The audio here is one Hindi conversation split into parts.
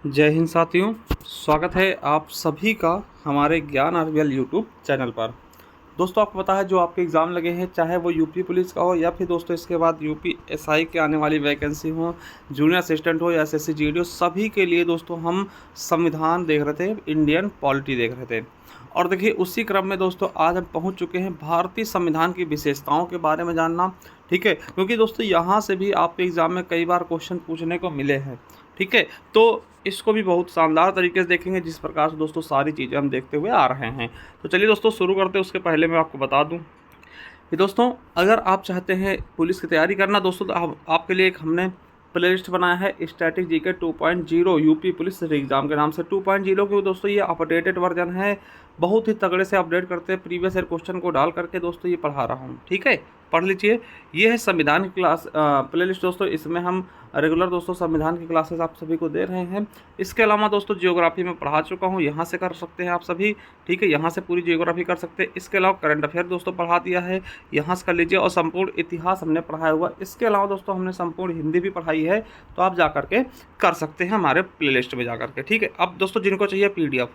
जय हिंद साथियों, स्वागत है आप सभी का हमारे ज्ञान आरबीएल यूट्यूब चैनल पर। दोस्तों, आपको पता है जो आपके एग्ज़ाम लगे हैं, चाहे वो यूपी पुलिस का हो या फिर दोस्तों इसके बाद यूपी एसआई के आने वाली वैकेंसी हो, जूनियर असिस्टेंट हो या एसएससी जीडी हो, सभी के लिए दोस्तों हम संविधान देख रहे थे, इंडियन पॉलिटी देख रहे थे। और देखिए उसी क्रम में दोस्तों आज हम पहुंच चुके हैं भारतीय संविधान की विशेषताओं के बारे में जानना। ठीक है, क्योंकि दोस्तों यहाँ से भी आपके एग्ज़ाम में कई बार क्वेश्चन पूछने को मिले हैं। ठीक है, तो इसको भी बहुत शानदार तरीके से देखेंगे, जिस प्रकार से दोस्तों सारी चीज़ें हम देखते हुए आ रहे हैं। तो चलिए दोस्तों शुरू करते हैं। उसके पहले मैं आपको बता दूं कि दोस्तों अगर आप चाहते हैं पुलिस की तैयारी करना दोस्तों, तो आपके लिए एक हमने प्ले लिस्ट बनाया है static GK 2.0 UP police exam के नाम से। 2.0 के दोस्तों ये अपडेटेड वर्जन है, बहुत ही तगड़े से अपडेट करते हैं, प्रीवियस ईयर क्वेश्चन को डाल करके दोस्तों ये पढ़ा रहा हूँ। ठीक है, पढ़ लीजिए। ये है संविधान की क्लास प्ले लिस्ट दोस्तों, इसमें हम रेगुलर दोस्तों संविधान की क्लासेस आप सभी को दे रहे हैं। इसके अलावा दोस्तों जियोग्राफी में पढ़ा चुका हूँ, यहाँ से कर सकते हैं आप सभी। ठीक है, यहाँ से पूरी जियोग्राफी कर सकते हैं। इसके अलावा करंट अफेयर दोस्तों पढ़ा दिया है, यहाँ से कर लीजिए। और संपूर्ण इतिहास हमने पढ़ाया हुआ। इसके अलावा दोस्तों हमने संपूर्ण हिंदी भी पढ़ाई है, तो आप जा करके कर सकते हैं हमारे प्ले लिस्ट में जा करके। ठीक है, अब दोस्तों जिनको चाहिए PDF,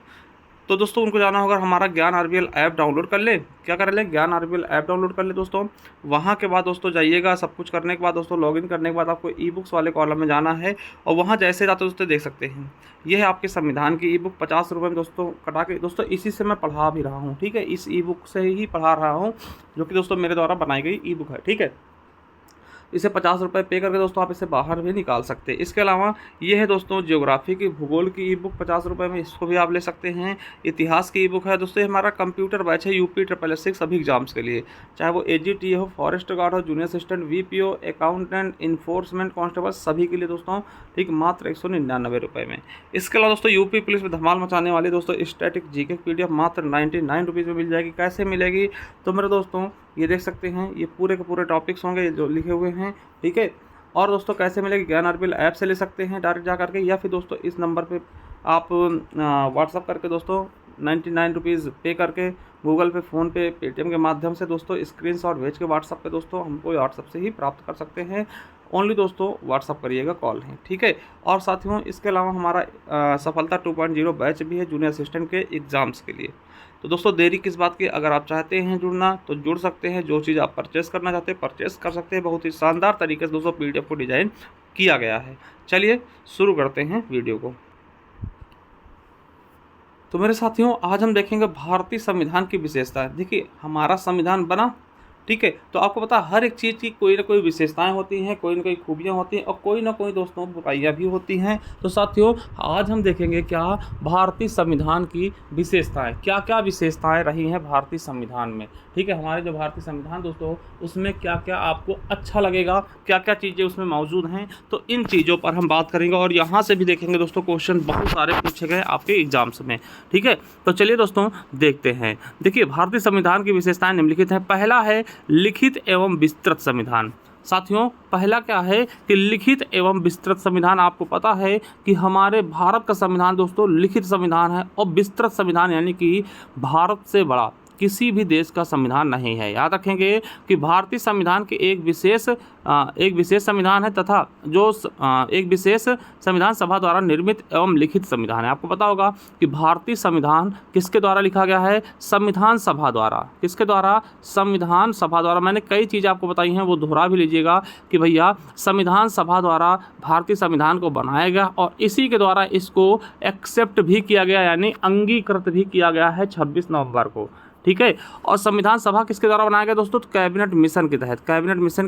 तो दोस्तों उनको जाना होगा हमारा ज्ञान आरबीएल ऐप डाउनलोड कर लें। क्या कर लें? ज्ञान आरबीएल ऐप डाउनलोड कर लें दोस्तों। वहाँ के बाद दोस्तों जाइएगा, सब कुछ करने के बाद दोस्तों लॉगिन करने के बाद आपको ई बुक्स वाले कॉलम में जाना है, और वहाँ जैसे जाते दोस्तों देख सकते हैं ये है आपके संविधान की ई बुक। 50 रुपये में दोस्तों कटा के दोस्तों इसी से मैं पढ़ा भी रहा हूँ। ठीक है, इस ई बुक से ही पढ़ा रहा हूँ, जो कि दोस्तों मेरे द्वारा बनाई गई ई बुक है। ठीक है, इसे 50 रुपये पे करके दोस्तों आप इसे बाहर भी निकाल सकते हैं। इसके अलावा ये है दोस्तों ज्योग्राफी की भूगोल की ई बुक 50 रुपये में, इसको भी आप ले सकते हैं। इतिहास की ई बुक है दोस्तों, ये हमारा कंप्यूटर बैच है यूपी SSS सभी एग्जाम्स के लिए, चाहे वो AGT हो, फॉरेस्ट गार्ड हो, junior assistant, VPO, accountant, enforcement constable, सभी के लिए दोस्तों ठीक मात्र 199 रुपये में। इसके अलावा दोस्तों यूपी पुलिस में धमाल मचाने वाली दोस्तों स्टैटिक जीके की PDF मात्र 99 रुपीज़ में मिल जाएगी। कैसे मिलेगी? तो मेरे दोस्तों ये देख सकते हैं, ये पूरे के पूरे टॉपिक्स होंगे जो लिखे हुए हैं। ठीक है, और दोस्तों कैसे मिलेगी? ज्ञान आरबीएल ऐप से ले सकते हैं डायरेक्ट जा करके, या फिर दोस्तों इस नंबर पे आप व्हाट्सअप करके दोस्तों 99 रुपीज़ पे करके गूगल पे, फ़ोन पे, पेटीएम के माध्यम से दोस्तों स्क्रीनशॉट भेज के व्हाट्सअप पे दोस्तों हमको व्हाट्सअप से ही प्राप्त कर सकते हैं। ओनली दोस्तों व्हाट्सअप करिएगा, कॉल है। ठीक है, और साथियों इसके अलावा हमारा सफलता 2.0 बैच भी है जूनियर असिस्टेंट के एग्ज़ाम्स के लिए। तो दोस्तों देरी किस बात की, अगर आप चाहते हैं जुड़ना तो जुड़ सकते हैं। जो चीज़ आप परचेस करना चाहते हैं परचेस कर सकते हैं। बहुत ही शानदार तरीके से दोस्तों PDF को डिज़ाइन किया गया है। चलिए शुरू करते हैं वीडियो को। तो मेरे साथियों आज हम देखेंगे भारतीय संविधान की विशेषताएं। देखिए हमारा संविधान बना, ठीक है, तो आपको पता है हर एक चीज़ की कोई ना कोई विशेषताएं होती हैं, कोई ना कोई खूबियां होती हैं, और कोई ना कोई दोस्तों बुराइयां भी होती हैं। तो साथियों आज हम देखेंगे क्या भारतीय संविधान की विशेषताएं, क्या क्या विशेषताएं रही हैं भारतीय संविधान में। ठीक है, हमारे जो भारतीय संविधान दोस्तों उसमें क्या क्या आपको अच्छा लगेगा, क्या क्या चीज़ें उसमें मौजूद हैं, तो इन चीज़ों पर हम बात करेंगे। और यहाँ से भी देखेंगे दोस्तों क्वेश्चन बहुत सारे पूछे गए आपके एग्जाम्स में। ठीक है, तो चलिए दोस्तों देखते हैं। देखिए भारतीय संविधान की विशेषताएं निम्नलिखित हैं। पहला है लिखित एवं विस्तृत संविधान। साथियों पहला क्या है कि लिखित एवं विस्तृत संविधान। आपको पता है कि हमारे भारत का संविधान दोस्तों लिखित संविधान है, और विस्तृत संविधान यानी कि भारत से बड़ा किसी भी देश का संविधान नहीं है। याद रखेंगे कि भारतीय संविधान के एक विशेष संविधान है, तथा जो एक विशेष संविधान सभा द्वारा निर्मित एवं लिखित संविधान है। आपको पता होगा कि भारतीय संविधान किसके द्वारा लिखा गया है? संविधान सभा द्वारा। किसके द्वारा? संविधान सभा द्वारा। मैंने कई चीज़ें आपको बताई हैं, वो दोहरा भी लीजिएगा कि भैया संविधान सभा द्वारा भारतीय संविधान को बनाया गया, और इसी के द्वारा इसको एक्सेप्ट भी किया गया, यानी अंगीकृत भी किया गया है 26 नवंबर को। ठीक है, और संविधान सभा किसके द्वारा बनाया गया दोस्तों? तो कैबिनेट मिशन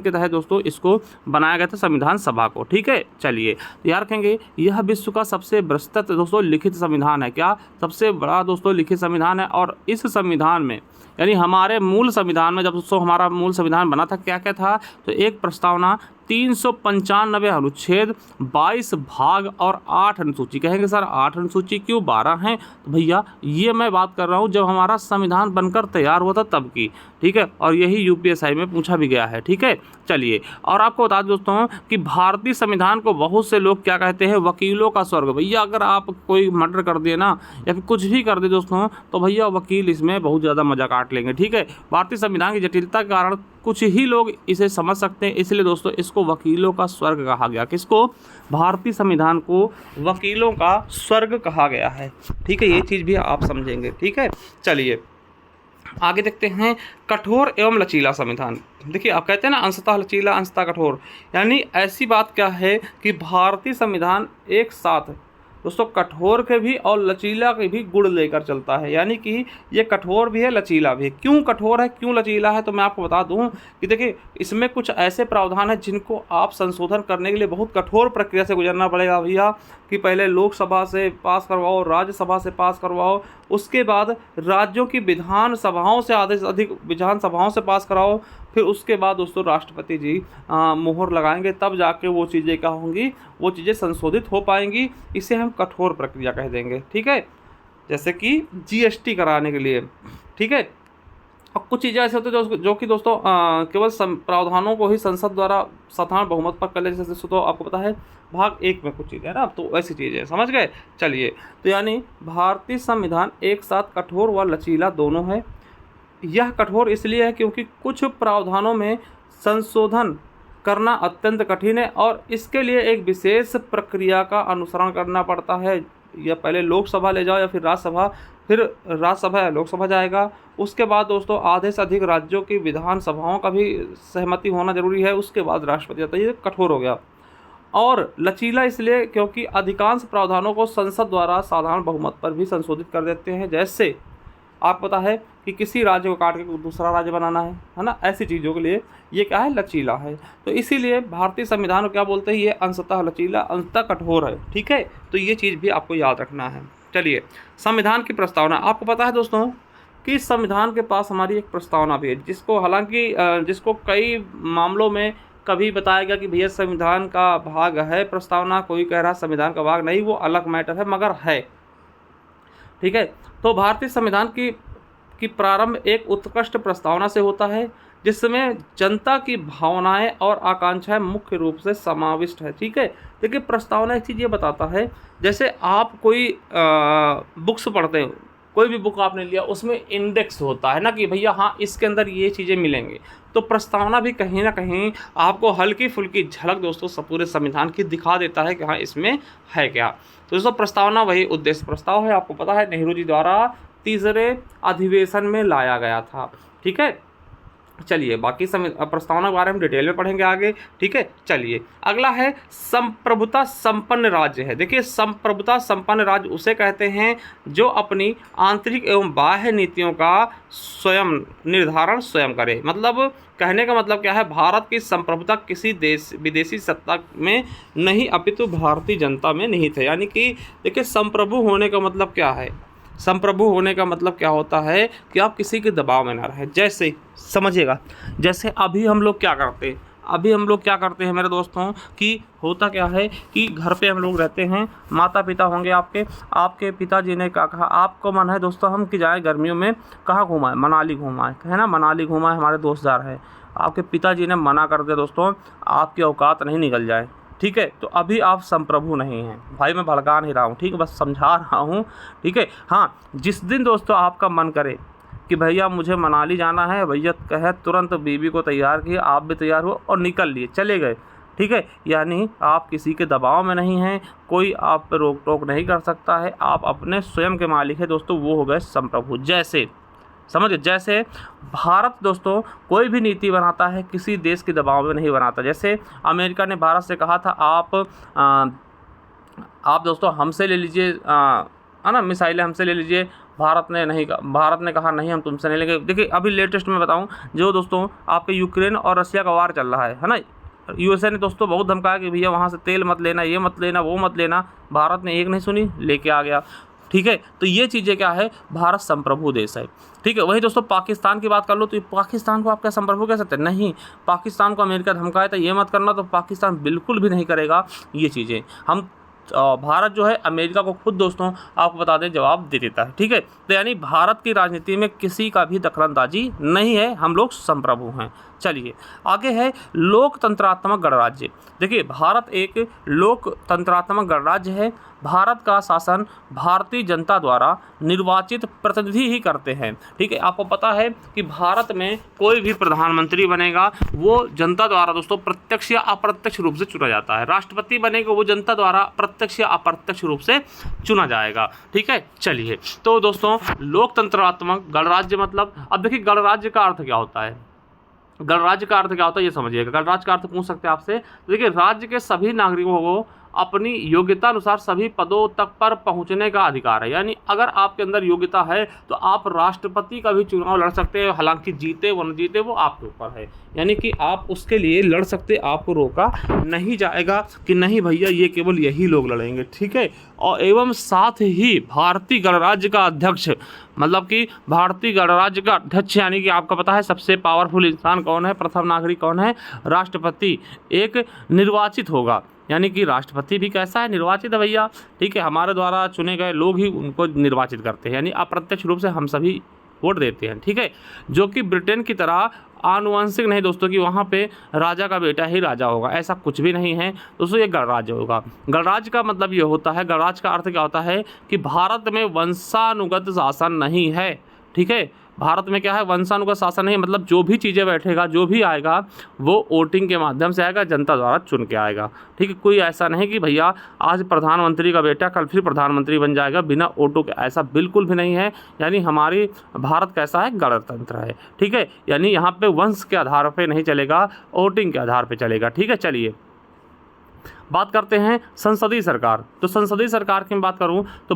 के तहत दोस्तों इसको बनाया गया था संविधान सभा को। ठीक है, चलिए तो याद रखेंगे यह विश्व का सबसे विस्तृत दोस्तों लिखित संविधान है। क्या? सबसे बड़ा दोस्तों लिखित संविधान है। और इस संविधान में यानी हमारे मूल संविधान में जब दोस्तों हमारा मूल संविधान बना था क्या क्या था? तो एक प्रस्तावना, 395 अनुच्छेद, 22 भाग और 8 अनुसूची। कहेंगे सर 8 अनुसूची क्यों, 12 हैं? तो भैया ये मैं बात कर रहा हूँ जब हमारा संविधान बनकर तैयार हुआ था तब की। ठीक है, और यही UPSI में पूछा भी गया है। ठीक है, चलिए और आपको बता दें दोस्तों कि भारतीय संविधान को बहुत से लोग क्या कहते हैं? वकीलों का स्वर्ग। भैया अगर आप कोई मर्डर कर दिए ना, या फिर कुछ भी कर दे दोस्तों, तो भैया वकील इसमें बहुत ज़्यादा मजा काट लेंगे। ठीक है, भारतीय संविधान की जटिलता के कारण कुछ ही लोग इसे समझ सकते हैं, इसलिए दोस्तों इसको वकीलों का स्वर्ग कहा गया। किसको? भारतीय संविधान को वकीलों का स्वर्ग कहा गया है। ठीक है, ये चीज़ भी आप समझेंगे। ठीक है, चलिए आगे देखते हैं। कठोर एवं लचीला संविधान। देखिए, आप कहते हैं ना अंशतः लचीला अंशतः कठोर, यानी ऐसी बात क्या है कि भारतीय संविधान एक साथ दोस्तों कठोर के भी और लचीला के भी गुण लेकर चलता है, यानी कि ये कठोर भी है लचीला भी है। क्यों कठोर है, क्यों लचीला है, तो मैं आपको बता दूं कि देखिए इसमें कुछ ऐसे प्रावधान हैं जिनको आप संशोधन करने के लिए बहुत कठोर प्रक्रिया से गुजरना पड़ेगा भैया, कि पहले लोकसभा से पास करवाओ, राज्यसभा से पास करवाओ, उसके बाद राज्यों की विधान सभाओं से आधे से अधिक विधानसभाओं से पास कराओ, फिर उसके बाद दोस्तों राष्ट्रपति जी मोहर लगाएंगे, तब जाके वो चीज़ें क्या होंगी, वो चीज़ें संशोधित हो पाएंगी। इसे हम कठोर प्रक्रिया कह देंगे। ठीक है, जैसे कि जीएसटी कराने के लिए। ठीक है, और कुछ चीज़ें ऐसे होती है जो कि दोस्तों केवल प्रावधानों को ही संसद द्वारा साधारण बहुमत पर कर ले, जैसे तो आपको पता है भाग 1 में कुछ चीज़ें है ना, तो ऐसी चीज़ें समझ गए। चलिए, तो यानी भारतीय संविधान एक साथ कठोर व लचीला दोनों है। यह कठोर इसलिए है क्योंकि कुछ प्रावधानों में संशोधन करना अत्यंत कठिन है और इसके लिए एक विशेष प्रक्रिया का अनुसरण करना पड़ता है। या पहले लोकसभा ले जाओ या फिर राज्यसभा, फिर राज्यसभा या लोकसभा जाएगा, उसके बाद दोस्तों आधे से अधिक राज्यों की विधानसभाओं का भी सहमति होना जरूरी है, उसके बाद राष्ट्रपति आता है। ये कठोर हो गया। और लचीला इसलिए क्योंकि अधिकांश प्रावधानों को संसद द्वारा साधारण बहुमत पर भी संशोधित कर देते हैं। जैसे आपको पता है कि किसी राज्य को काट के दूसरा राज्य बनाना है ना, ऐसी चीज़ों के लिए ये क्या है, लचीला है। तो इसीलिए भारतीय संविधान को क्या बोलते हैं, ये अंशतः लचीला अंशतः कठोर है। ठीक है, तो ये चीज़ भी आपको याद रखना है। चलिए, संविधान की प्रस्तावना। आपको पता है दोस्तों कि संविधान के पास हमारी एक प्रस्तावना भी है, जिसको हालांकि जिसको कई मामलों में कभी बताया गया कि भैया संविधान का भाग है प्रस्तावना, कोई कह रहा संविधान का भाग नहीं, वो अलग मैटर है, मगर है। ठीक है, तो भारतीय संविधान की प्रारंभ एक उत्कृष्ट प्रस्तावना से होता है जिसमें जनता की भावनाएं और आकांक्षाएं मुख्य रूप से समाविष्ट है। ठीक है, देखिए प्रस्तावना एक चीज़ ये बताता है, जैसे आप कोई बुक्स पढ़ते हो, कोई भी बुक आपने लिया, उसमें इंडेक्स होता है ना कि भैया हाँ इसके अंदर ये चीज़ें मिलेंगी। तो प्रस्तावना भी कहीं ना कहीं आपको हल्की फुल्की झलक दोस्तों पूरे संविधान की दिखा देता है कि हाँ इसमें है क्या। तो दोस्तों प्रस्तावना वही उद्देश्य प्रस्ताव है, आपको पता है नेहरू जी द्वारा तीसरे अधिवेशन में लाया गया था। ठीक है, चलिए बाकी प्रस्तावना के बारे में डिटेल में पढ़ेंगे आगे। ठीक है, चलिए अगला है संप्रभुता संपन्न राज्य है। देखिए संप्रभुता संपन्न राज्य उसे कहते हैं जो अपनी आंतरिक एवं बाह्य नीतियों का स्वयं निर्धारण स्वयं करे। मतलब कहने का मतलब क्या है, भारत की संप्रभुता किसी देश विदेशी सत्ता में नहीं अपितु भारतीय जनता में निहित है। यानी कि देखिए संप्रभु होने का मतलब क्या है, संप्रभु होने का मतलब क्या होता है कि आप किसी के दबाव में ना रहें। जैसे समझिएगा, जैसे अभी हम लोग क्या करते हैं मेरे दोस्तों, कि होता क्या है कि घर पे हम लोग रहते हैं, माता पिता होंगे आपके पिताजी ने क्या कहा, आपको मन है दोस्तों हम कि जाए गर्मियों में कहाँ घुमाएं, मनाली घुमाएं, है ना, मनाली घुमाएं, हमारे दोस्त जा रहे हैं। आपके पिताजी ने मना कर दिया दोस्तों, आपकी औकात नहीं निकल जाए। ठीक है, तो अभी आप संप्रभु नहीं हैं भाई, मैं भड़का नहीं रहा हूँ, ठीक है, बस समझा रहा हूँ। ठीक है, हाँ जिस दिन दोस्तों आपका मन करे कि भैया मुझे मनाली जाना है, भैया कहे तुरंत बीवी को तैयार किए, आप भी तैयार हो और निकल लिए, चले गए। ठीक है, यानी आप किसी के दबाव में नहीं हैं, कोई आप पे रोक टोक नहीं कर सकता है, आप अपने स्वयं के मालिक है दोस्तों, वो हो गए संप्रभु। जैसे समझिए, जैसे भारत दोस्तों कोई भी नीति बनाता है किसी देश के दबाव में नहीं बनाता। जैसे अमेरिका ने भारत से कहा था आप दोस्तों हमसे ले लीजिए, है ना, मिसाइलें हमसे ले लीजिए, भारत ने कहा नहीं हम तुमसे नहीं लेंगे। देखिए अभी लेटेस्ट में बताऊं, जो दोस्तों आपके यूक्रेन और रशिया का वार चल रहा है ना, यूएसए ने दोस्तों बहुत धमकाया कि भैया वहाँ से तेल मत लेना, ये मत लेना, वो मत लेना, भारत ने एक नहीं सुनी, लेके आ गया। ठीक है, तो ये चीज़ें क्या है, भारत संप्रभु देश है। ठीक है, वही दोस्तों पाकिस्तान की बात कर लो, तो पाकिस्तान को आप क्या संप्रभु कह सकते हैं, नहीं। पाकिस्तान को अमेरिका धमकाया था ये मत करना, तो पाकिस्तान बिल्कुल भी नहीं करेगा ये चीज़ें। हम भारत जो है अमेरिका को खुद दोस्तों आपको बता दें जवाब दे देता है। ठीक है, तो यानी भारत की राजनीति में किसी का भी दखलंदाजी नहीं है, हम लोग संप्रभु हैं। चलिए आगे है लोकतंत्रात्मक गणराज्य। देखिए भारत एक लोकतंत्रात्मक गणराज्य है। भारत का शासन भारतीय जनता द्वारा निर्वाचित प्रतिनिधि ही करते हैं। ठीक है, आपको पता है कि भारत में कोई भी प्रधानमंत्री बनेगा वो जनता द्वारा दोस्तों प्रत्यक्ष या अप्रत्यक्ष रूप से चुना जाता है। राष्ट्रपति बनेगा वो जनता द्वारा प्रत्यक्ष या अप्रत्यक्ष रूप से चुना जाएगा। ठीक है, चलिए तो दोस्तों लोकतंत्रात्मक गणराज्य मतलब, अब देखिए गणराज्य का अर्थ क्या होता है, गणराज्य का अर्थ क्या होता है ये समझिएगा। गणराज्य का अर्थ पूछ सकते हैं आपसे। देखिए राज्य के सभी नागरिकों को अपनी योग्यता अनुसार सभी पदों तक पर पहुंचने का अधिकार है। यानी अगर आपके अंदर योग्यता है तो आप राष्ट्रपति का भी चुनाव लड़ सकते हैं, हालांकि जीते व न जीते वो आपके ऊपर है। यानी कि आप उसके लिए लड़ सकते, आपको रोका नहीं जाएगा कि नहीं भैया ये केवल यही लोग लड़ेंगे। ठीक है, और एवं साथ ही भारतीय गणराज्य का अध्यक्ष, मतलब कि भारतीय गणराज्य का अध्यक्ष यानी कि आपका पता है सबसे पावरफुल इंसान कौन है, प्रथम नागरिक कौन है, राष्ट्रपति एक निर्वाचित होगा। यानी कि राष्ट्रपति भी कैसा है, निर्वाचित है भैया। ठीक है, हमारे द्वारा चुने गए लोग ही उनको निर्वाचित करते हैं, यानी अप्रत्यक्ष रूप से हम सभी वोट देते हैं। ठीक है, जो कि ब्रिटेन की तरह आनुवंशिक नहीं दोस्तों कि वहाँ पे राजा का बेटा ही राजा होगा, ऐसा कुछ भी नहीं है दोस्तों, ये गणराज्य होगा। गणराज्य का मतलब ये होता है, गणराज्य का अर्थ क्या होता है कि भारत में वंशानुगत शासन नहीं है। ठीक है, भारत में क्या है, वंशानुगत शासन नहीं, मतलब जो भी चीज़ें बैठेगा, जो भी आएगा वो वोटिंग के माध्यम से आएगा, जनता द्वारा चुन के आएगा। ठीक है, कोई ऐसा नहीं कि भैया आज प्रधानमंत्री का बेटा कल फिर प्रधानमंत्री बन जाएगा बिना वोटों के, ऐसा बिल्कुल भी नहीं है। यानी हमारी भारत कैसा है, गणतंत्र है। ठीक है, यानी यहाँ पे वंश के आधार पर नहीं चलेगा, वोटिंग के आधार पर चलेगा। ठीक है, चलिए बात करते हैं संसदीय सरकार। तो संसदीय सरकार की बात करूं तो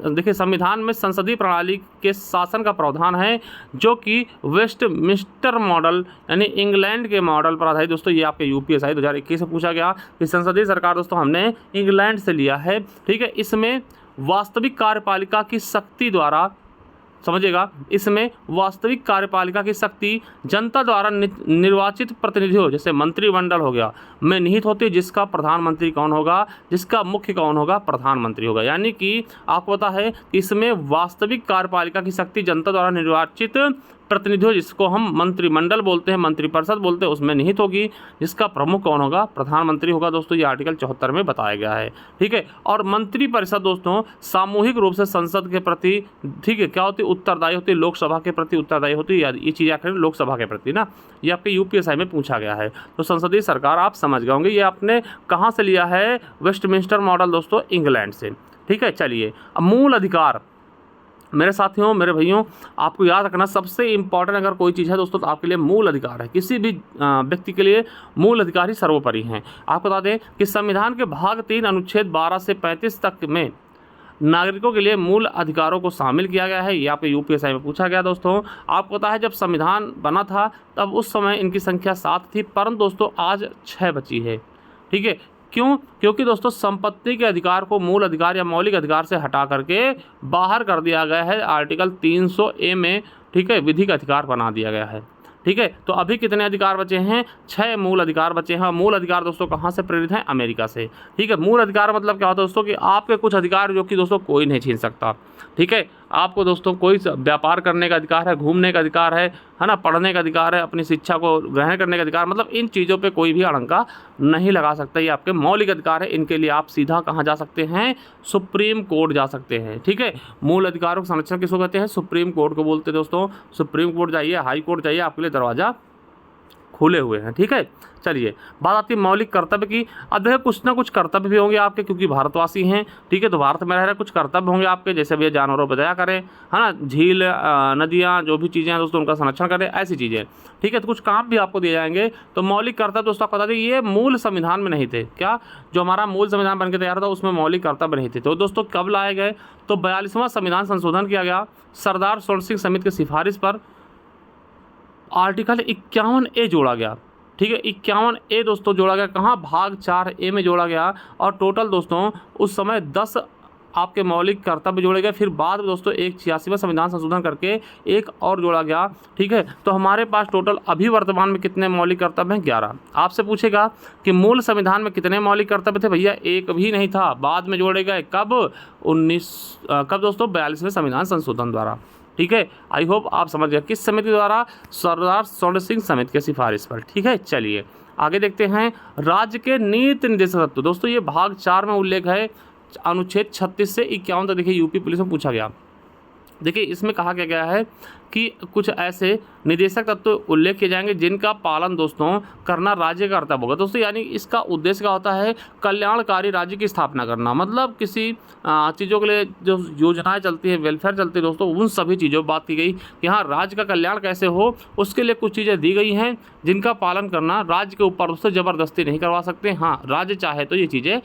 देखिए संविधान में संसदीय प्रणाली के शासन का प्रावधान है जो कि वेस्टमिंस्टर मॉडल यानी इंग्लैंड के मॉडल पर आधारित। दोस्तों ये आपके यूपीएसआई 2021 से पूछा गया कि संसदीय सरकार दोस्तों हमने इंग्लैंड से लिया है। ठीक है, इसमें वास्तविक कार्यपालिका की शक्ति द्वारा, समझिएगा, इसमें वास्तविक कार्यपालिका की शक्ति जनता द्वारा निर्वाचित प्रतिनिधियों जैसे मंत्रिमंडल हो गया में निहित होती है, जिसका प्रधानमंत्री कौन होगा, जिसका मुख्य कौन होगा, प्रधानमंत्री होगा। यानी कि आपको पता है कि इसमें वास्तविक कार्यपालिका की शक्ति जनता द्वारा निर्वाचित प्रतिनिधियों जिसको हम मंत्रिमंडल बोलते हैं, मंत्रिपरिषद बोलते हैं, उसमें निहित होगी, जिसका प्रमुख कौन होगा, प्रधानमंत्री होगा। दोस्तों ये आर्टिकल 74 में बताया गया है। ठीक है, और मंत्रिपरिषद दोस्तों सामूहिक रूप से संसद के प्रति, ठीक है, क्या होती है, उत्तरदायी होती है, लोकसभा के प्रति उत्तरदायी होती है। ये चीज़ आखिर लोकसभा के प्रति ना, ये आपके यूपीएसआई में पूछा गया है। तो संसदीय सरकार आप समझ गए होंगे, ये आपने कहाँ से लिया है, वेस्टमिंस्टर मॉडल दोस्तों, इंग्लैंड से। ठीक है, चलिए अब मूल अधिकार, मेरे साथियों, मेरे भाइयों, आपको याद रखना सबसे इम्पॉर्टेंट अगर कोई चीज़ है दोस्तों तो आपके लिए मूल अधिकार है। किसी भी व्यक्ति के लिए मूल अधिकार ही सर्वोपरि हैं। आपको बता दें कि संविधान के भाग 3 अनुच्छेद 12 से 35 तक में नागरिकों के लिए मूल अधिकारों को शामिल किया गया है। यहाँ पे यूपीएसआई में पूछा गया दोस्तों। आपको पता है जब संविधान बना था तब उस समय इनकी संख्या 7 थी, परंतु दोस्तों आज 6 बची है। ठीक है, क्यों? क्योंकि दोस्तों संपत्ति के अधिकार को मूल अधिकार या मौलिक अधिकार से हटा करके बाहर कर दिया गया है आर्टिकल 300A में। ठीक है, विधिक अधिकार बना दिया गया है। ठीक है, तो अभी कितने अधिकार बचे हैं? 6 मूल अधिकार बचे हैं। मूल अधिकार दोस्तों कहाँ से प्रेरित हैं? अमेरिका से। ठीक है, मूल अधिकार मतलब क्या होता है दोस्तों कि आपके कुछ अधिकार जो कि दोस्तों कोई नहीं छीन सकता। ठीक है, आपको दोस्तों कोई व्यापार करने का अधिकार है, घूमने का अधिकार है ना, पढ़ने का अधिकार है, अपनी शिक्षा को ग्रहण करने का अधिकार, मतलब इन चीज़ों पे कोई भी अड़ंका नहीं लगा सकता। ये आपके मौलिक अधिकार है। इनके लिए आप सीधा कहाँ जा सकते हैं? सुप्रीम कोर्ट जा सकते हैं। ठीक है, मूल अधिकारों का संरक्षण किसको कहते हैं? सुप्रीम कोर्ट को बोलते हैं दोस्तों। सुप्रीम कोर्ट जाइए, हाई कोर्ट जाइए, आपके लिए दरवाज़ा खुले हुए हैं। ठीक है, चलिए बात आती है मौलिक कर्तव्य की। अब देखिए कुछ ना कुछ कर्तव्य भी होंगे आपके, क्योंकि भारतवासी हैं। ठीक है, तो भारत में रह रहे कुछ कर्तव्य होंगे आपके, जैसे भैया जानवरों पर दया करें, है ना, झील नदियाँ जो भी चीज़ें हैं दोस्तों उनका संरक्षण करें, ऐसी चीज़ें। ठीक है, तो कुछ काम भी आपको दिए जाएंगे। तो मौलिक कर्तव्य दोस्तों आपको बता दें ये मूल संविधान में नहीं थे। क्या? जो हमारा मूल संविधान बन के तैयार था उसमें मौलिक कर्तव्य नहीं थे। तो दोस्तों कब लाए गए? तो 42वां संविधान संशोधन किया गया सरदार स्वर्ण सिंह समिति की सिफारिश पर। आर्टिकल 51A जोड़ा गया। ठीक है, 51A दोस्तों जोड़ा गया। कहाँ? भाग 4A में जोड़ा गया। और टोटल दोस्तों उस समय 10 आपके मौलिक कर्तव्य जोड़े गए, फिर बाद में दोस्तों एक 86वां संविधान संशोधन करके एक और जोड़ा गया। ठीक है, तो हमारे पास टोटल अभी वर्तमान में कितने मौलिक कर्तव्य हैं? 11। आपसे पूछेगा कि मूल संविधान में कितने मौलिक कर्तव्य थे? भैया एक भी नहीं था, बाद में जोड़े गए। कब? 42वें संविधान संशोधन द्वारा। ठीक है, आई होप आप समझ गए किस समिति द्वारा? सरदार स्वर्ण सिंह समिति की सिफारिश पर। ठीक है, चलिए आगे देखते हैं। राज्य के नीति निर्देशक तत्व, दोस्तों ये भाग 4 में उल्लेख है, अनुच्छेद 36 से 51 तक। देखिए यूपी पुलिस में पूछा गया। देखिए इसमें कहा गया है कि कुछ ऐसे निर्देशक तत्व उल्लेख किए जाएंगे जिनका पालन दोस्तों करना राज्य का कर्तव्य होगा। दोस्तों यानी इसका उद्देश्य क्या होता है? कल्याणकारी राज्य की स्थापना करना। मतलब किसी चीज़ों के लिए जो योजनाएं चलती है, वेलफेयर चलती है दोस्तों, उन सभी चीज़ों बात की गई कि हाँ राज्य का कल्याण कैसे हो, उसके लिए कुछ चीज़ें दी गई हैं जिनका पालन करना राज्य के ऊपर दोस्तों ज़बरदस्ती नहीं करवा सकते। हाँ राज्य चाहे तो ये चीज़ें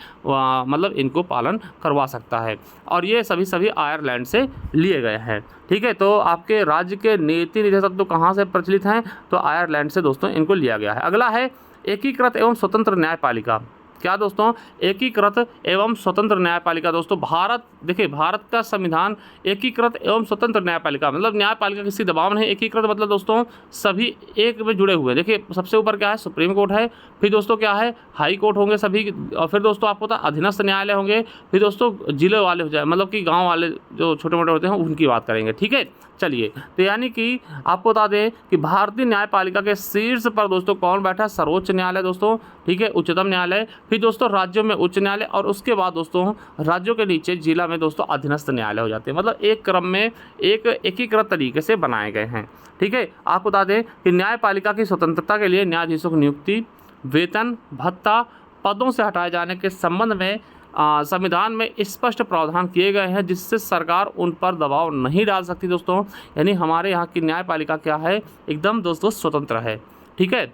मतलब इनको पालन करवा सकता है, और ये सभी आयरलैंड से लिए गए हैं। ठीक है, तो आपके राज्य के नीति निर्देशक तो कहाँ से प्रचलित हैं? तो आयरलैंड से दोस्तों इनको लिया गया है। अगला है एकीकृत एवं स्वतंत्र न्यायपालिका। क्या दोस्तों? एकीकृत एवं स्वतंत्र न्यायपालिका। दोस्तों भारत, देखिए भारत का संविधान एकीकृत एवं स्वतंत्र न्यायपालिका, मतलब न्यायपालिका किसी दबाव में है। एकीकृत मतलब दोस्तों सभी एक में जुड़े हुए। देखिए सबसे ऊपर क्या है? सुप्रीम कोर्ट है, फिर दोस्तों क्या है? हाई कोर्ट होंगे सभी, और फिर दोस्तों आपको पता अधीनस्थ न्यायालय होंगे, फिर दोस्तों जिले वाले हो जाए, मतलब कि गाँव वाले जो छोटे मोटे होते हैं उनकी बात करेंगे। ठीक है, चलिए तो यानी कि आपको बता दें कि भारतीय न्यायपालिका के शीर्ष पर दोस्तों कौन बैठा है? सर्वोच्च न्यायालय दोस्तों। ठीक है, उच्चतम न्यायालय, फिर दोस्तों राज्यों में उच्च न्यायालय, और उसके बाद दोस्तों राज्यों के नीचे जिला में दोस्तों अधीनस्थ न्यायालय हो जाते हैं। मतलब एक क्रम में एक एकीकृत तरीके से बनाए गए हैं। ठीक है, आपको बता दें कि न्यायपालिका की स्वतंत्रता के लिए न्यायाधीशों की नियुक्ति, वेतन, भत्ता, पदों से हटाए जाने के संबंध में संविधान में स्पष्ट प्रावधान किए गए हैं, जिससे सरकार उन पर दबाव नहीं डाल सकती दोस्तों। यानी हमारे यहाँ की न्यायपालिका क्या है? एकदम दोस्तों स्वतंत्र है। ठीक है,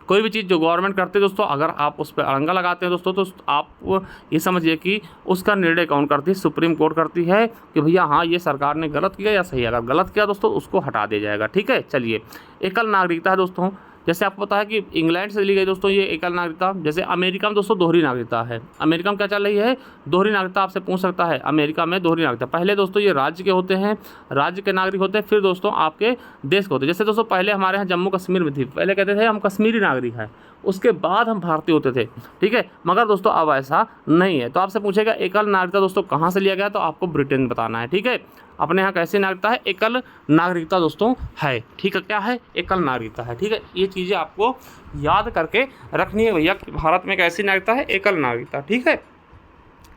कोई भी चीज़ जो गवर्नमेंट करते हैं दोस्तों, अगर आप उस पर अड़ंगा लगाते हैं दोस्तों, तो आप ये समझिए कि उसका निर्णय कौन करती है? सुप्रीम कोर्ट करती है कि भैया हाँ ये सरकार ने गलत किया या सही। अगर गलत किया दोस्तों उसको हटा दिया जाएगा। ठीक है, चलिए एकल नागरिकता है दोस्तों। जैसे आपको पता है कि इंग्लैंड से ली गई दोस्तों ये एकल नागरिकता। जैसे अमेरिका में दोस्तों दोहरी नागरिकता है। अमेरिका में क्या चल रही है? दोहरी नागरिकता। आपसे पूछ सकता है अमेरिका में दोहरी नागरिकता। पहले दोस्तों ये राज्य के होते हैं, राज्य के नागरिक होते हैं, फिर दोस्तों आपके देश के होते हैं। जैसे दोस्तों पहले हमारे यहाँ जम्मू कश्मीर में थी, पहले कहते थे हम कश्मीरी नागरिक हैं, उसके बाद हम भारतीय होते थे। ठीक है, मगर दोस्तों अब ऐसा नहीं है। तो आपसे पूछेगा एकल नागरिकता दोस्तों कहाँ से लिया गया? तो आपको ब्रिटेन बताना है। ठीक है, अपने यहाँ कैसी नागरिकता है? एकल नागरिकता दोस्तों है। ठीक है, क्या है? एकल नागरिकता है। ठीक है, ये चीज़ें आपको याद करके रखनी है भैया कि भारत में कैसी नागरिकता है? एकल नागरिकता। ठीक है,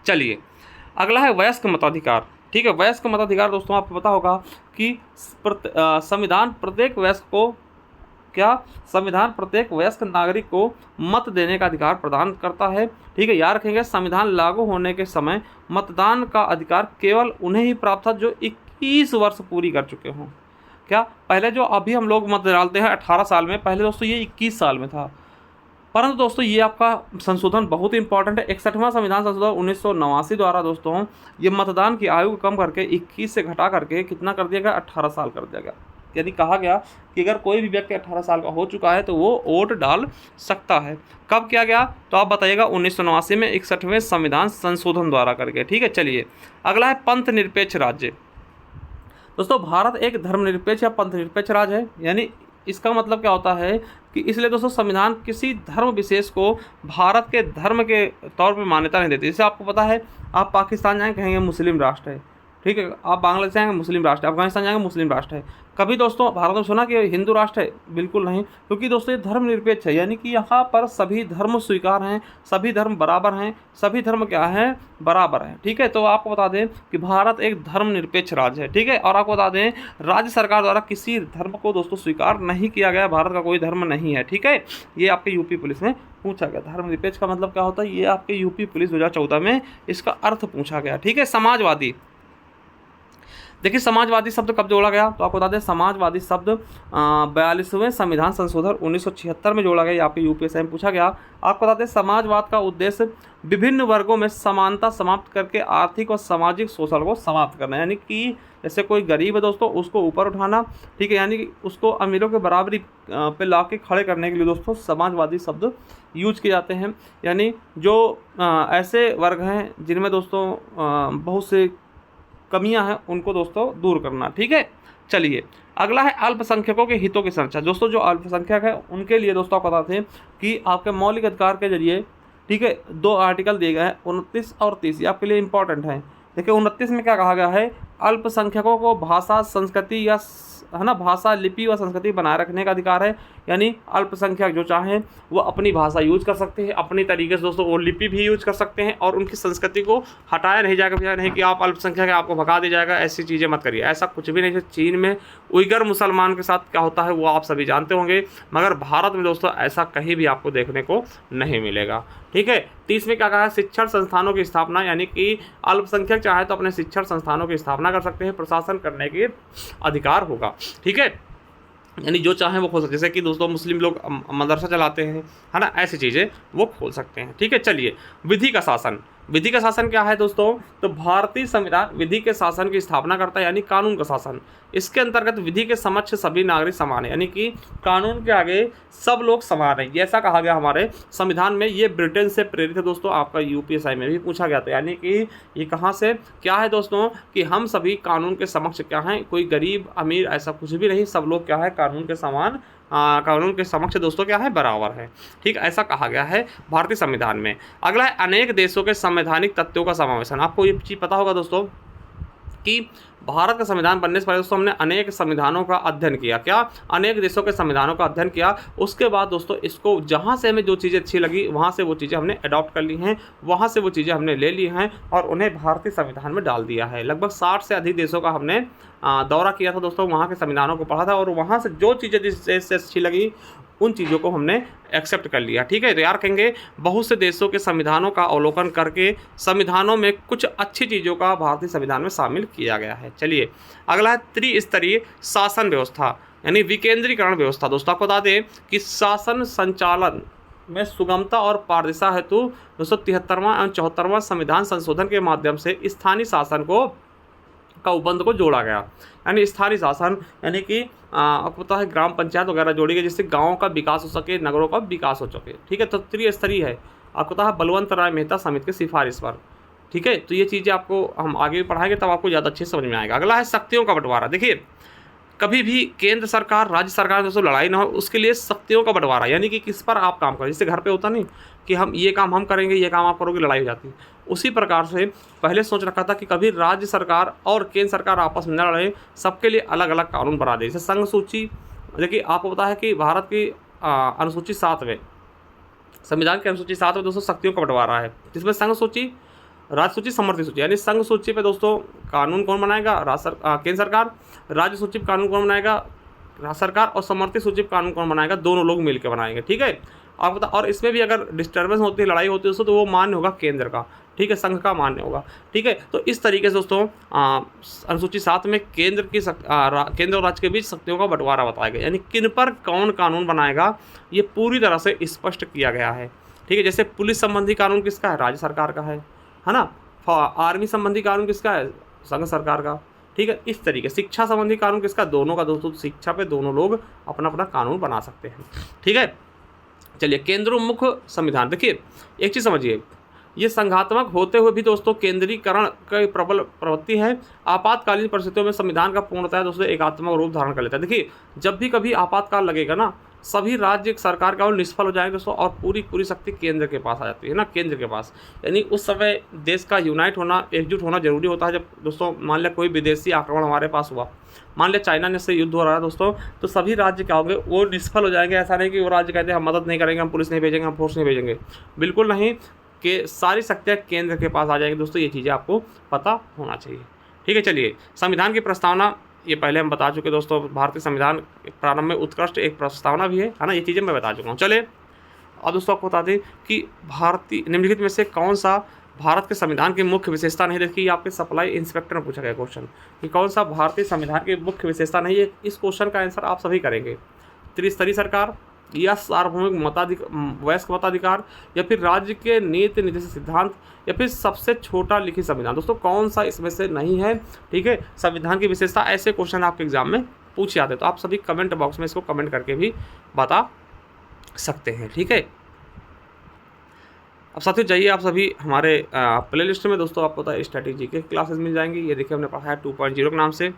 चलिए अगला है वयस्क मताधिकार। ठीक है, वयस्क मताधिकार दोस्तों आपको पता होगा कि संविधान प्रत्येक वयस्क को संविधान प्रत्येक वयस्क नागरिक को मत देने का अधिकार प्रदान करता है। ठीक है, याद रखेंगे संविधान लागू होने के समय मतदान का अधिकार केवल उन्हें ही प्राप्त था जो 21 वर्ष पूरी कर चुके हों। क्या पहले जो अभी हम लोग मत डालते हैं 18 साल में, पहले दोस्तों ये 21 साल में था। परंतु दोस्तों ये आपका संशोधन बहुत इंपॉर्टेंट है। 61वां संविधान संशोधन 1989 द्वारा दोस्तों ये मतदान की आयु को कम करके 21 से घटा करके कितना कर दिया गया? 18 साल कर दिया गया। यानी कहा गया कि अगर कोई भी व्यक्ति 18 साल का हो चुका है तो वो वोट डाल सकता है। कब किया गया? तो आप बताइएगा 1989 में 61वें संविधान संशोधन द्वारा करके। ठीक है, चलिए अगला है पंथ निरपेक्ष राज्य। दोस्तों भारत एक धर्मनिरपेक्ष या पंथ निरपेक्ष राज्य है। यानी इसका मतलब क्या होता है कि इसलिए दोस्तों संविधान किसी धर्म विशेष को भारत के धर्म के तौर पर मान्यता नहीं देती। जैसे आपको पता है आप पाकिस्तान जाएंगे कहेंगे मुस्लिम राष्ट्र है। ठीक है, आप बांग्लादेश जाएंगे मुस्लिम राष्ट्र है, अफगानिस्तान जाएंगे मुस्लिम राष्ट्र है। कभी दोस्तों भारत में सुना कि हिंदू राष्ट्र है? बिल्कुल नहीं, क्योंकि दोस्तों ये धर्मनिरपेक्ष है। यानी कि यहाँ पर सभी धर्म स्वीकार हैं, सभी धर्म बराबर हैं, सभी धर्म क्या हैं? बराबर हैं। ठीक है, तो आपको बता दें कि भारत एक धर्मनिरपेक्ष राज्य है। ठीक है, और आपको बता दें राज्य सरकार द्वारा किसी धर्म को दोस्तों स्वीकार नहीं किया गया। भारत का कोई धर्म नहीं है। ठीक है, ये आपके यूपी पुलिस में पूछा गया। धर्मनिरपेक्ष का मतलब क्या होता है? ये आपके यूपी पुलिस 2014 में इसका अर्थ पूछा गया। ठीक है, समाजवादी। देखिए समाजवादी शब्द कब जोड़ा गया, तो आपको बता दें समाजवादी शब्द 42वें संविधान संशोधन 1976 में जोड़ा गया। यहाँ पे यूपीएससी में पूछा गया। आपको बता दें समाजवाद का उद्देश्य विभिन्न वर्गों में समानता समाप्त करके आर्थिक और सामाजिक शोषण को समाप्त करना, यानी कि जैसे कोई गरीब है दोस्तों उसको ऊपर उठाना, ठीक है, यानी कि उसको अमीरों के बराबरी पे ला के खड़े करने के लिए दोस्तों समाजवादी शब्द यूज किए जाते हैं। यानी जो ऐसे वर्ग हैं जिनमें दोस्तों बहुत से कमियां हैं उनको दोस्तों दूर करना, ठीक है। चलिए अगला है अल्पसंख्यकों के हितों की सुरक्षा। दोस्तों जो अल्पसंख्यक है उनके लिए दोस्तों आप बताते हैं कि आपके मौलिक अधिकार के जरिए, ठीक है, 2 आर्टिकल दिए गए हैं 29 और 30, ये आपके लिए इंपॉर्टेंट है। देखिए 29 में क्या कहा गया है, अल्पसंख्यकों को भाषा संस्कृति या है ना भाषा लिपि व संस्कृति बनाए रखने का अधिकार है। यानी अल्पसंख्यक जो चाहें वो अपनी भाषा यूज कर सकते हैं, अपनी तरीके से दोस्तों वो लिपि भी यूज कर सकते हैं और उनकी संस्कृति को हटाया नहीं जाएगा। भैया नहीं कि आप अल्पसंख्यक है आपको भगा दिया जाएगा, ऐसी चीज़ें मत करिए, ऐसा कुछ भी नहीं है। चीन में उइगर मुसलमान के साथ क्या होता है वो आप सभी जानते होंगे, मगर भारत में दोस्तों ऐसा कहीं भी आपको देखने को नहीं मिलेगा, ठीक है। 30 में क्या कहा है, शिक्षण संस्थानों की स्थापना, यानी कि अल्पसंख्यक चाहे तो अपने शिक्षण संस्थानों की स्थापना कर सकते हैं, प्रशासन करने के अधिकार होगा, ठीक है। यानी जो चाहें वो खोल सकते हैं, जैसे कि दोस्तों मुस्लिम लोग मदरसा चलाते हैं, है ना, ऐसी चीज़ें वो खोल सकते हैं, ठीक है। चलिए विधि का शासन, विधि का शासन क्या है दोस्तों, तो भारतीय संविधान विधि के शासन की स्थापना करता है, यानी कानून का शासन। इसके अंतर्गत विधि के समक्ष सभी नागरिक समान है, यानी कि कानून के आगे सब लोग समान है, ऐसा कहा गया हमारे संविधान में। ये ब्रिटेन से प्रेरित है दोस्तों, आपका यूपीएससी में भी पूछा गया था। यानी कि ये कहाँ से क्या है दोस्तों, कि हम सभी कानून के समक्ष क्या हैं, कोई गरीब अमीर ऐसा कुछ भी नहीं, सब लोग क्या है कानून के समान, कानून के समक्ष दोस्तों क्या है बराबर है, ठीक, ऐसा कहा गया है भारतीय संविधान में। अगला है अनेक देशों के संवैधानिक तथ्यों का समावेशन। आपको ये चीज़ पता होगा दोस्तों कि भारत का संविधान बनने से पहले दोस्तों हमने अनेक संविधानों का अध्ययन किया, क्या अनेक देशों के संविधानों का अध्ययन किया। उसके बाद दोस्तों इसको जहाँ से हमें जो चीज़ें अच्छी लगी वहाँ से वो चीज़ें हमने अडॉप्ट कर ली हैं, वहाँ से वो चीज़ें हमने ले ली हैं और उन्हें भारतीय संविधान में डाल दिया है। लगभग 60 से अधिक देशों का हमने दौरा किया था दोस्तों, वहाँ के संविधानों को पढ़ा था और वहाँ से जो चीज़ें जिस देश से अच्छी लगी उन चीज़ों को हमने एक्सेप्ट कर लिया, ठीक है। तो यार कहेंगे बहुत से देशों के संविधानों का अवलोकन करके संविधानों में कुछ अच्छी चीज़ों का भारतीय संविधान में शामिल किया गया है। चलिए अगला है त्रिस्तरीय शासन व्यवस्था, यानी विकेंद्रीकरण व्यवस्था। दोस्तों आपको बता दें कि शासन संचालन में सुगमता और पारदर्शिता हेतु 273वां एवं 74वां संविधान संशोधन के माध्यम से स्थानीय शासन का उपबंध को जोड़ा गया। यानी स्थानीय शासन यानी कि आपको पता है ग्राम पंचायत वगैरह जोड़ी गई, जिससे गाँव का विकास हो सके, नगरों का विकास हो सके, ठीक है। तो त्रिस्तरीय है, आपको पता है बलवंत राय मेहता समिति की सिफारिश पर, ठीक है। तो ये चीज़ें आपको हम आगे भी पढ़ाएंगे तब आपको ज़्यादा अच्छे समझ में आएगा। अगला है शक्तियों का बंटवारा। देखिए कभी भी केंद्र सरकार राज्य सरकार दोस्तों लड़ाई ना हो, उसके लिए शक्तियों का बंटवारा, यानी कि किस पर आप काम करें। जैसे घर पे होता नहीं कि हम ये काम हम करेंगे, ये काम आप करोगे, लड़ाई हो जाती है। उसी प्रकार से पहले सोच रखा था कि कभी राज्य सरकार और केंद्र सरकार आपस में न लड़े, सबके लिए अलग अलग कानून बना दे। जैसे संघ सूची, देखिए आपको पता है कि भारत की अनुसूची 7 में, संविधान की अनुसूची 7 में दोस्तों शक्तियों का बंटवारा है, जिसमें संघ सूची, राज्य सूची, समर्थित सूची। यानी संघ सूची पे दोस्तों कानून कौन बनाएगा, केंद्र सरकार। राज्य सूची पे कानून कौन बनाएगा, राज्य सरकार। और समर्थित सूची पे कानून कौन बनाएगा, दोनों लोग मिलकर बनाएंगे, ठीक है। आप बता, और इसमें भी अगर डिस्टर्बेंस होती है, लड़ाई होती है दोस्तों, तो वो मान्य होगा केंद्र का, ठीक है, संघ का मान्य होगा, ठीक है। तो इस तरीके से दोस्तों अनुसूची 7 में केंद्र और राज्य के बीच शक्तियों का बंटवारा बताया गया, यानी किन पर कौन कानून बनाएगा ये पूरी तरह से स्पष्ट किया गया है, ठीक है। जैसे पुलिस संबंधी कानून किसका है, राज्य सरकार का है ना। आर्मी संबंधी कानून किसका है, संघ सरकार का, ठीक है। इस तरीके शिक्षा संबंधी कानून किसका, दोनों का दोस्तों। शिक्षा पे दोनों लोग अपना अपना कानून बना सकते हैं, ठीक है। चलिए केंद्रोन्मुख संविधान। देखिए एक चीज़ समझिए, ये संघात्मक होते हुए भी दोस्तों केंद्रीकरण का प्रबल प्रवृत्ति है। आपातकालीन परिस्थितियों में संविधान का पूर्णतः दोस्तों एकात्मक रूप धारण कर लेता है। देखिए जब भी कभी आपातकाल लगेगा ना, सभी राज्य सरकार का निष्फल हो जाएंगे दोस्तों और पूरी शक्ति केंद्र के पास आ जाती है ना, केंद्र के पास। यानी उस समय देश का यूनाइट होना, एकजुट होना जरूरी होता है। जब दोस्तों मान लिया कोई विदेशी आक्रमण हमारे पास हुआ, मान लिया चाइना ने से युद्ध हो रहा है दोस्तों, तो सभी राज्य क्या होंगे, वो निष्फल हो जाएंगे। ऐसा नहीं कि वो राज्य कहते हैं हम मदद नहीं करेंगे, हम पुलिस नहीं भेजेंगे, हम फोर्स नहीं भेजेंगे, बिल्कुल नहीं, कि सारी शक्तियाँ केंद्र के पास आ जाएंगी दोस्तों। ये चीज़ें आपको पता होना चाहिए, ठीक है। चलिए संविधान की प्रस्तावना, ये पहले हम बता चुके दोस्तों, भारतीय संविधान प्रारंभ में उत्कृष्ट एक प्रस्तावना भी है ना, ये चीज़ें मैं बता चुका हूँ। चले और दोस्तों आपको बता दें कि भारतीय निम्नलिखित में से कौन सा भारत के संविधान की मुख्य विशेषता नहीं। देखिए आपके सप्लाई इंस्पेक्टर में पूछा गया क्वेश्चन कि कौन सा भारतीय संविधान की मुख्य विशेषता नहीं है। इस क्वेश्चन का आंसर आप सभी करेंगे। त्रिस्तरीय सरकार या सार्वभौमिक वयस्क मताधिकार या फिर राज्य के नीति निर्देशक सिद्धांत या फिर सबसे छोटा लिखित संविधान। दोस्तों कौन सा इसमें से नहीं है। ठीक है, संविधान की विशेषता ऐसे क्वेश्चन आपके एग्जाम में पूछे जाते हैं, तो आप सभी कमेंट बॉक्स में इसको कमेंट करके भी बता सकते हैं। ठीक है, अब साथियों जाइए आप सभी हमारे प्ले लिस्ट में। दोस्तों आपको पता है स्ट्रैटेजी के क्लासेस मिल जाएंगी। ये देखिए हमने पढ़ाया 2.0 के नाम से।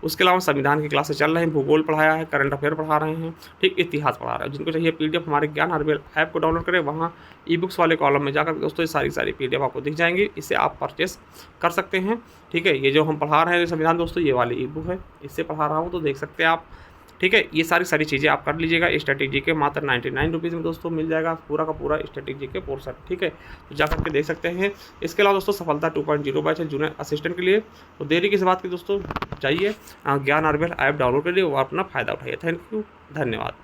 उसके अलावा संविधान की क्लासेस चल रहे हैं, भूगोल पढ़ाया है, करंट अफेयर पढ़ा रहे हैं, ठीक, इतिहास पढ़ा रहे हैं। जिनको चाहिए PDF हमारे ज्ञान आरबीएल ऐप को डाउनलोड करें, वहाँ ई-बुक्स वाले कॉलम में जाकर दोस्तों ये सारी PDF आपको दिख जाएंगी। इसे आप परचेस कर सकते हैं। ठीक है, ये जो हम पढ़ा रहे हैं संविधान दोस्तों ये वाली ई-बुक है, इससे पढ़ा रहा हूँ, तो देख सकते हैं आप। ठीक है, ये सारी चीज़ें आप कर लीजिएगा। स्ट्रैटेजी के मात्र 99 रुपीज़ में दोस्तों मिल जाएगा पूरा का पूरा स्ट्रैटेजी के पोर्शन। ठीक है, तो जा करके देख सकते हैं। इसके अलावा दोस्तों सफलता 2.0 बैच है जूनियर असिस्टेंट के लिए, तो देरी किस बात की दोस्तों, जाइए ज्ञान आरबीएल ऐप डाउनलोड करिए और अपना फ़ायदा उठाइए। थैंक यू, धन्यवाद।